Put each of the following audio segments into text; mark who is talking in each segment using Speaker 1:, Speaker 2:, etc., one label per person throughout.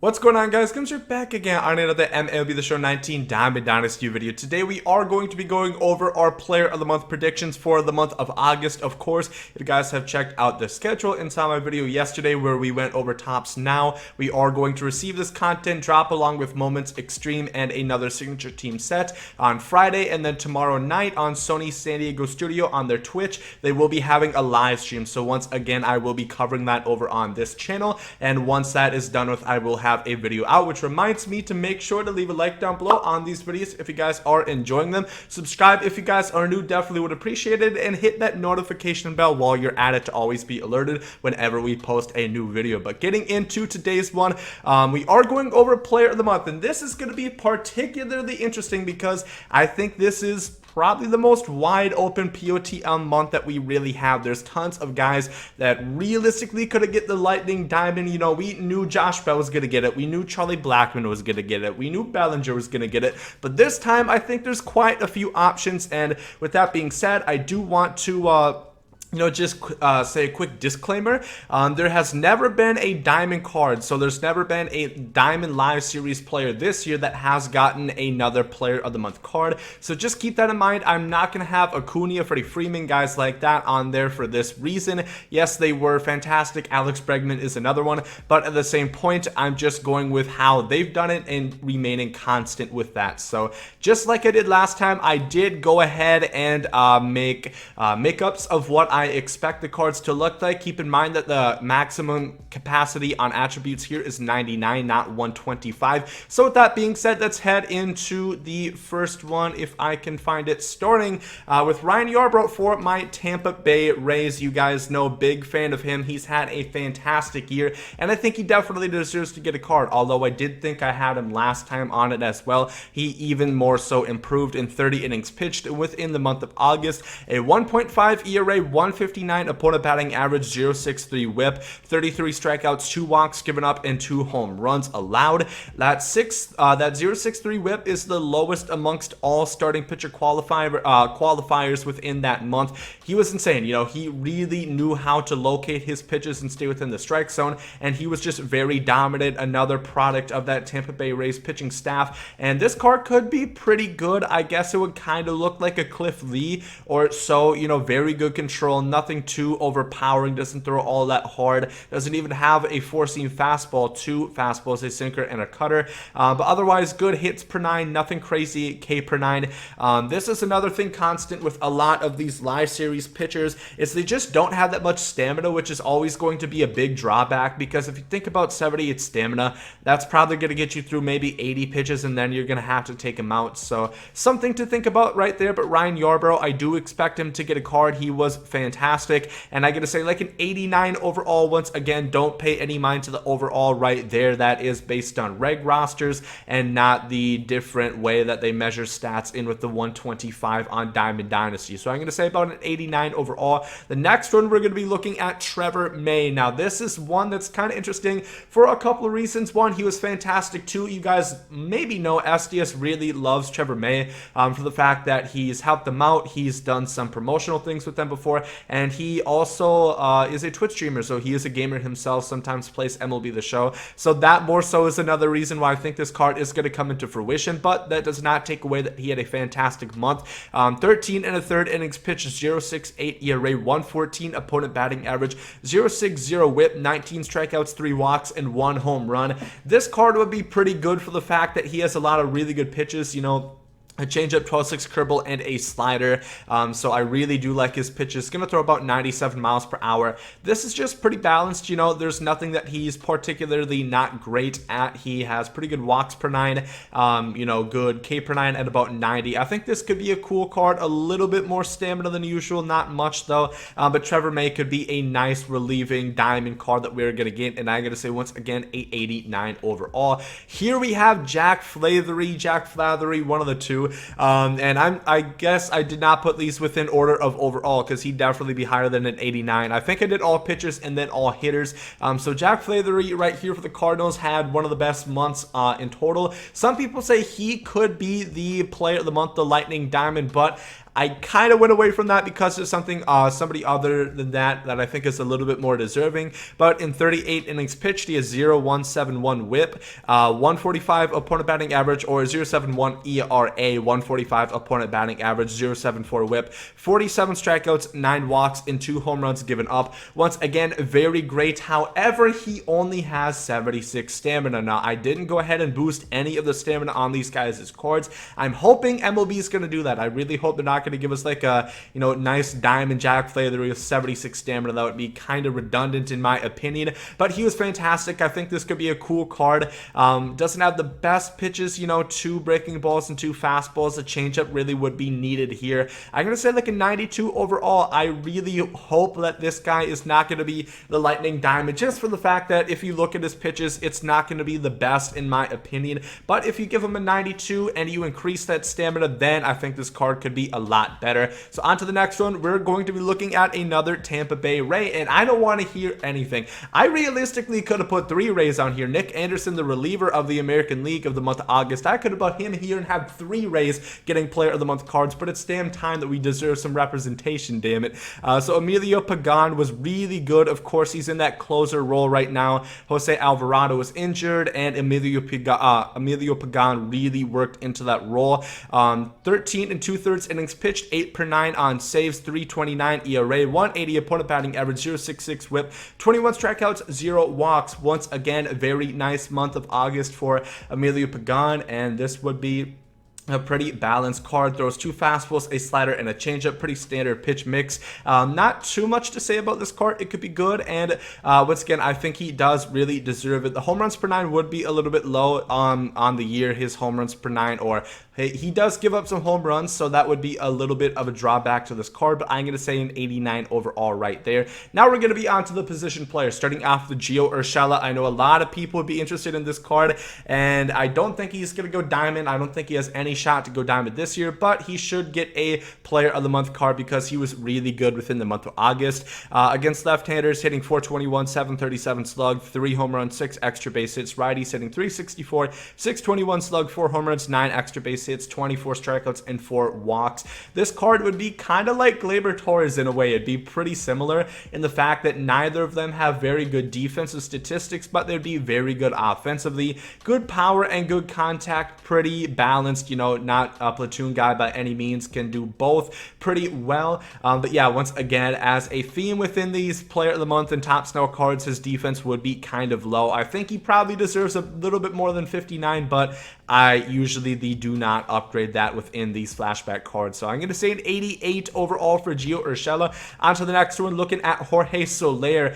Speaker 1: What's going on, guys? Gomes here back again on another MLB The Show 19 Diamond Dynasty video. Today we are going to be going over our Player of the Month predictions for the month of August. Of course, if you guys have checked out the schedule and saw my video yesterday where we went over tops now, we are going to receive this content drop along with Moments Extreme and another signature team set on Friday, and then tomorrow night on Sony San Diego Studio on their Twitch, they will be having a live stream. So once again, I will be covering that over on this channel, and once that is done with, I will have a video out, which reminds me to make sure to leave a like down below on these videos if you guys are enjoying them. Subscribe if you guys are new, definitely would appreciate it, and hit that notification bell while you're at it to always be alerted whenever we post a new video. But getting into today's one, we are going over Player of the Month, and this is going to be particularly interesting because I think this is probably the most wide open POTM month that we really have. There's tons of guys that realistically could have get the Lightning Diamond. You know, we knew Josh Bell was going to get it. We knew Charlie Blackmon was going to get it. We knew Bellinger was going to get it. But this time, I think there's quite a few options. And with that being said, I do want to just say a quick disclaimer. There has never been a diamond card, so there's never been a diamond live series player this year that has gotten another Player of the Month card. So just keep that in mind. I'm not going to have Acuna, Freddie Freeman, guys like that on there for this reason. Yes, they were fantastic. Alex Bregman is another one, but at the same point, I'm just going with how they've done it and remaining constant with that. So just like I did last time, I did go ahead and make makeups of what I expect the cards to look like. Keep in mind that the maximum capacity on attributes here is 99, not 125. So with that being said, let's head into the first one if I can find it, starting with Ryan Yarborough for my Tampa Bay Rays. You guys know, big fan of him. He's had a fantastic year, and I think he definitely deserves to get a card, although I did think I had him last time on it as well. He even more so improved in 30 innings pitched within the month of August. A 1.5 ERA, 159 opponent batting average, 0.63 whip, 33 strikeouts, 2 walks given up, and 2 home runs allowed. That 0.63 whip is the lowest amongst all starting pitcher qualifiers within that month. He was insane. You know, he really knew how to locate his pitches and stay within the strike zone, and he was just very dominant. Another product of that Tampa Bay Rays pitching staff, and this card could be pretty good. I guess it would kind of look like a Cliff Lee or so. You know, very good control, nothing too overpowering, doesn't throw all that hard, doesn't even have a four-seam fastball, 2 fastballs, a sinker, and a cutter, but otherwise good hits per 9, nothing crazy, K per 9. This is another thing constant with a lot of these live series pitchers, is they just don't have that much stamina, which is always going to be a big drawback, because if you think about 78 stamina, that's probably going to get you through maybe 80 pitches, and then you're going to have to take him out. So something to think about right there. But Ryan Yarborough, I do expect him to get a card. He was fantastic, and I gotta say, like an 89 overall. Once again, don't pay any mind to the overall right there. That is based on reg rosters and not the different way that they measure stats in with the 125 on Diamond Dynasty. So I'm gonna say about an 89 overall. The next one, we're gonna be looking at Trevor May. Now this is one that's kind of interesting for a couple of reasons. One, he was fantastic. Two, you guys maybe know SDS really loves Trevor May for the fact that he's helped them out. He's done some promotional things with them before, and he also is a Twitch streamer, so he is a gamer himself, sometimes plays MLB The Show. So that more so is another reason why I think this card is going to come into fruition, but that does not take away that he had a fantastic month. 13 and a third innings pitched, 0.68 ERA, 114 opponent batting average, 0.60 whip, 19 strikeouts, 3 walks, and 1 home run. This card would be pretty good for the fact that he has a lot of really good pitches, you know, a changeup, 12-6 curveball, and a slider. So I really do like his pitches. Going to throw about 97 miles per hour. This is just pretty balanced. You know, there's nothing that he's particularly not great at. He has pretty good walks per 9. You know, good K per 9 at about 90. I think this could be a cool card. A little bit more stamina than usual. Not much, though. But Trevor May could be a nice relieving diamond card that we're going to get. And I'm going to say, once again, a 89 overall. Here we have Jack Flathery, one of the two. And I guess I did not put these within order of overall, because he'd definitely be higher than an 89. I think I did all pitchers and then all hitters. So Jack Flathery right here for the Cardinals had one of the best months in total. Some people say he could be the Player of the Month, the Lightning Diamond, but I kind of went away from that because there's something somebody other than that I think is a little bit more deserving. But in 38 innings pitched, he has 0.171 WHIP, 145 opponent batting average, or 0.71 ERA, 145 opponent batting average, 0.74 WHIP, 47 strikeouts, 9 walks, and 2 home runs given up. Once again, very great. However, he only has 76 stamina. Now, I didn't go ahead and boost any of the stamina on these guys' cards. I'm hoping MLB is going to do that. I really hope they're not going to give us like a, nice diamond jack player that has 76 stamina. That would be kind of redundant in my opinion, but he was fantastic. I think this could be a cool card. Doesn't have the best pitches, 2 breaking balls and 2 fastballs. A changeup really would be needed here. I'm going to say like a 92 overall. I really hope that this guy is not going to be the lightning diamond, just for the fact that if you look at his pitches, it's not going to be the best in my opinion. But if you give him a 92 and you increase that stamina, then I think this card could be a lot better. So on to the next one. We're going to be looking at another Tampa Bay Ray, and I don't want to hear anything. I realistically could have put 3 Rays on here. Nick Anderson, the reliever of the American League of the month of August. I could have put him here and had 3 Rays getting player of the month cards, but it's damn time that we deserve some representation, damn it. So Emilio Pagano was really good. Of course, he's in that closer role right now. Jose Alvarado was injured, and Emilio Pagano really worked into that role. 13 2/3 innings pitched, 8 per 9 on saves, 3.29 ERA, 180 opponent batting average, 0.66 WHIP, 21 strikeouts, 0 walks. Once again, a very nice month of August for Emilio Pagano, and this would be a pretty balanced card. Throws 2 fastballs, a slider, and a changeup. Pretty standard pitch mix. Not too much to say about this card. It could be good, and once again, I think he does really deserve it. The home runs per 9 would be a little bit low on the year. His home runs per 9, or he does give up some home runs, so that would be a little bit of a drawback to this card, but I'm going to say an 89 overall right there. Now we're going to be on to the position players, starting off with Gio Urshela. I know a lot of people would be interested in this card, and I don't think he's going to go diamond. I don't think he has any shot to go diamond this year, but he should get a player of the month card because he was really good within the month of August. Against left-handers, hitting 421, 737 slug, 3 home runs, 6 extra base hits. Righties hitting 364, 621 slug, 4 home runs, 9 extra base hits, 24 strikeouts, and 4 walks. This card would be kind of like Gleyber Torres in a way. It'd be pretty similar in the fact that neither of them have very good defensive statistics, but they'd be very good offensively. Good power and good contact, pretty balanced, not a platoon guy by any means, can do both pretty well. But yeah, once again, as a theme within these player of the month and top snow cards, his defense would be kind of low. I think he probably deserves a little bit more than 59, but I usually do not upgrade that within these flashback cards. So I'm going to say an 88 overall for Gio Urshela. On to the next one, looking at Jorge Soler.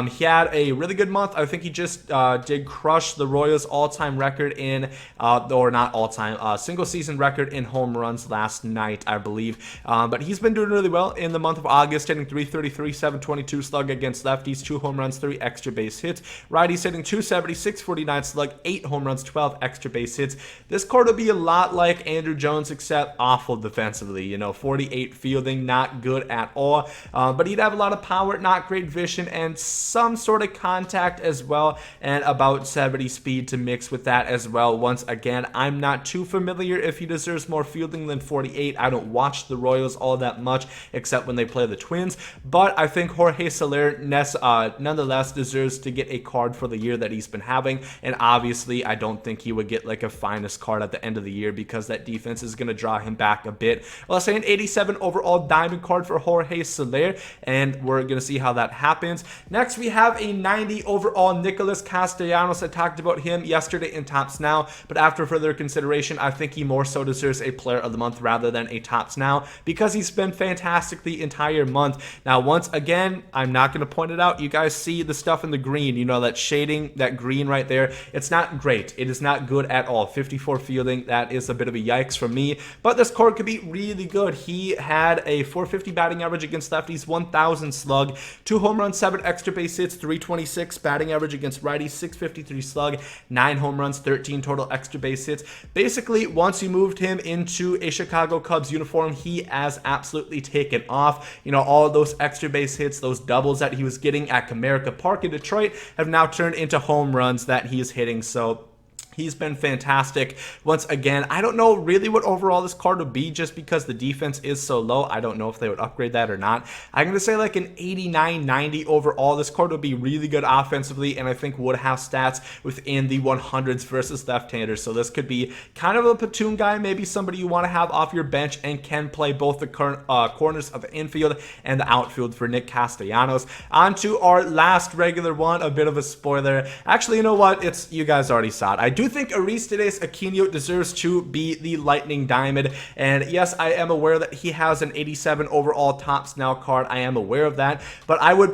Speaker 1: He had a really good month. I think he just did crush the Royals all-time record in, or not all-time, single season record in home runs last night, I believe. But he's been doing really well in the month of August, hitting 333, 722 slug against lefties, 2 home runs, 3 extra base hits. Righties hitting 270, 649 slug, 8 home runs, 12 extra base hits. This card will be a lot like Andrew Jones, except awful defensively. 48 fielding, not good at all. But he'd have a lot of power, not great vision, and some sort of contact as well, and about 70 speed to mix with that as well. Once again, I'm not too familiar if he deserves more fielding than 48. I don't watch the Royals all that much, except when they play the Twins. But I think Jorge Soler nonetheless deserves to get a card for the year that he's been having. And obviously, I don't think he would get like a finest card at the end of the year because that defense is going to draw him back a bit. Well, I'll say an 87 overall diamond card for Jorge Soler, and we're going to see how that happens. Next, we have a 90 overall Nicholas Castellanos. I talked about him yesterday in Tops Now, but after further consideration, I think he more so deserves a player of the month rather than a Tops Now because he's been fantastic the entire month. Now, once again, I'm not going to point it out. You guys see the stuff in the green, that shading, that green right there. It's not great. It is not good at all. 54 fielding, that is a bit of a yikes for me, but this card could be really good. He had a 450 batting average against lefties, 1,000 slug, 2 home runs, 7 extra base hits, 326 batting average against righties, 653 slug, 9 home runs, 13 total extra base hits. Basically, once you moved him into a Chicago Cubs uniform, he has absolutely taken off. All of those extra base hits, those doubles that he was getting at Comerica Park in Detroit have now turned into home runs that he is hitting. So He's been fantastic. Once again, I don't know really what overall this card would be just because the defense is so low. I don't know if they would upgrade that or not. I'm going to say like an 89, 90 overall. This card would be really good offensively and I think would have stats within the 100s versus left-handers. So this could be kind of a platoon guy, maybe somebody you want to have off your bench and can play both the corners of the infield and the outfield for Nick Castellanos. On to our last regular one, a bit of a spoiler. Actually, you know what? You guys already saw it. I do think Aristides Aquino deserves to be the Lightning Diamond, and yes, I am aware that he has an 87 overall Topps Now card. I am aware of that, but it would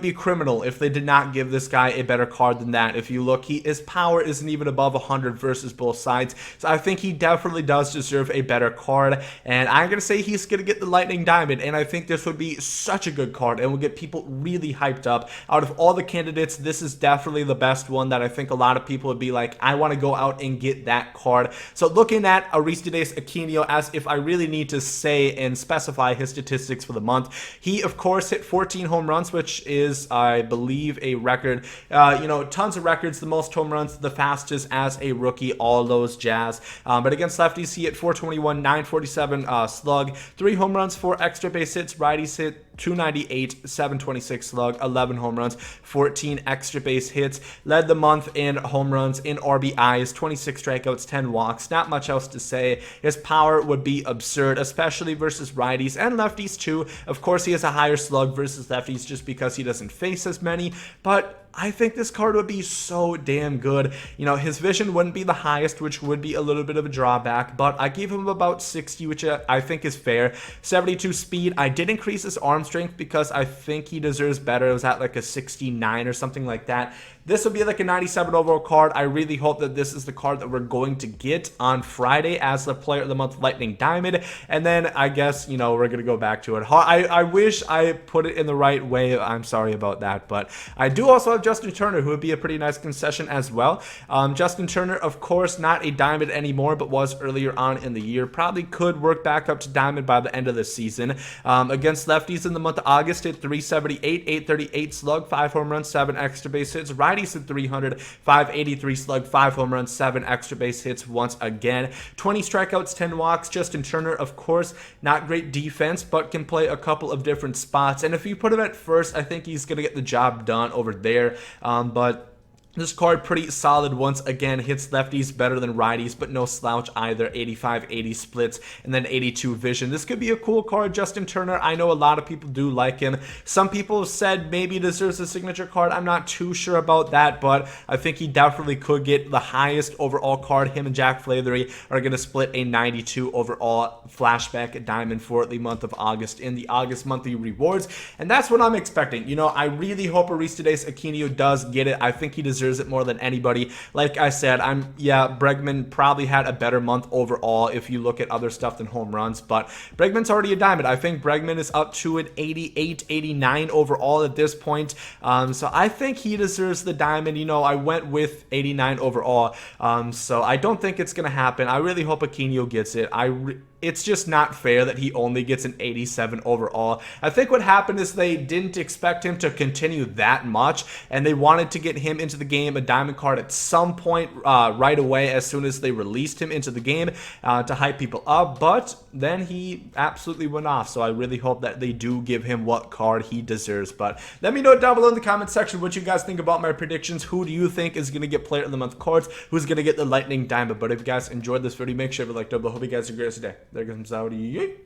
Speaker 1: be criminal if they did not give this guy a better card than that. If you look, his power isn't even above 100 versus both sides, so I think he definitely does deserve a better card, and I'm gonna say he's gonna get the Lightning Diamond, and I think this would be such a good card and will get people really hyped up. Out of all the candidates, this is definitely the best one that I think a lot of people would be like, I want to go out and get that card. So looking at Aristides Aquino, as if I really need to say and specify his statistics for the month, he of course hit 14 home runs, which is, I believe, a record. Tons of records, the most home runs, the fastest as a rookie, all those jazz. But against lefties, he hit 421, 947 slug, 3 home runs, 4 extra base hits. Righties hit 298, 726 slug, 11 home runs, 14 extra base hits. Led the month in home runs, in RBIs, 26 strikeouts, 10 walks. Not much else to say. His power would be absurd, especially versus righties and lefties too. Of course, he has a higher slug versus lefties just because he doesn't face as many, but I think this card would be so damn good. His vision wouldn't be the highest, which would be a little bit of a drawback, but I gave him about 60, which I think is fair. 72 speed. I did increase his arm strength because I think he deserves better. It was at like a 69 or something like that. This will be like a 97 overall card. I really hope that this is the card that we're going to get on Friday as the Player of the Month Lightning Diamond. And then I guess, we're going to go back to it. I wish I put it in the right way. I'm sorry about that. But I do also have Justin Turner, who would be a pretty nice concession as well. Justin Turner, of course, not a diamond anymore, but was earlier on in the year. Probably could work back up to diamond by the end of the season. Against lefties in the month of August, hit 378, 838 slug, 5 home runs, 7 extra base hits. Righties at 300, 583 slug, 5 home runs, 7 extra base hits once again. 20 strikeouts, 10 walks. Justin Turner, of course, not great defense, but can play a couple of different spots. And if you put him at first, I think he's going to get the job done over there. But this card pretty solid once again, hits lefties better than righties, but no slouch either. 85-80 splits and then 82 vision. This could be a cool card, Justin Turner. I know a lot of people do like him. Some people have said maybe he deserves a signature card. I'm not too sure about that, but I think he definitely could get the highest overall card. Him and Jack Flaherty are going to split a 92 overall flashback diamond for the month of August in the August monthly rewards, and that's what I'm expecting. I really hope Aristides Aquino does get it. I think he deserves it more than anybody. Like I said, Bregman probably had a better month overall if you look at other stuff than home runs, but Bregman's already a diamond. I think Bregman is up to an 88, 89 overall at this point. So I think he deserves the diamond. I went with 89 overall. So I don't think it's going to happen. I really hope Aquino gets it. It's just not fair that he only gets an 87 overall. I think what happened is they didn't expect him to continue that much, and they wanted to get him into the game, a diamond card at some point right away as soon as they released him into the game to hype people up, but then he absolutely went off. So I really hope that they do give him what card he deserves. But let me know down below in the comment section what you guys think about my predictions. Who do you think is going to get Player of the Month cards? Who's going to get the Lightning Diamond? But if you guys enjoyed this video, make sure to like down below. Hope you guys have a great day. There comes out.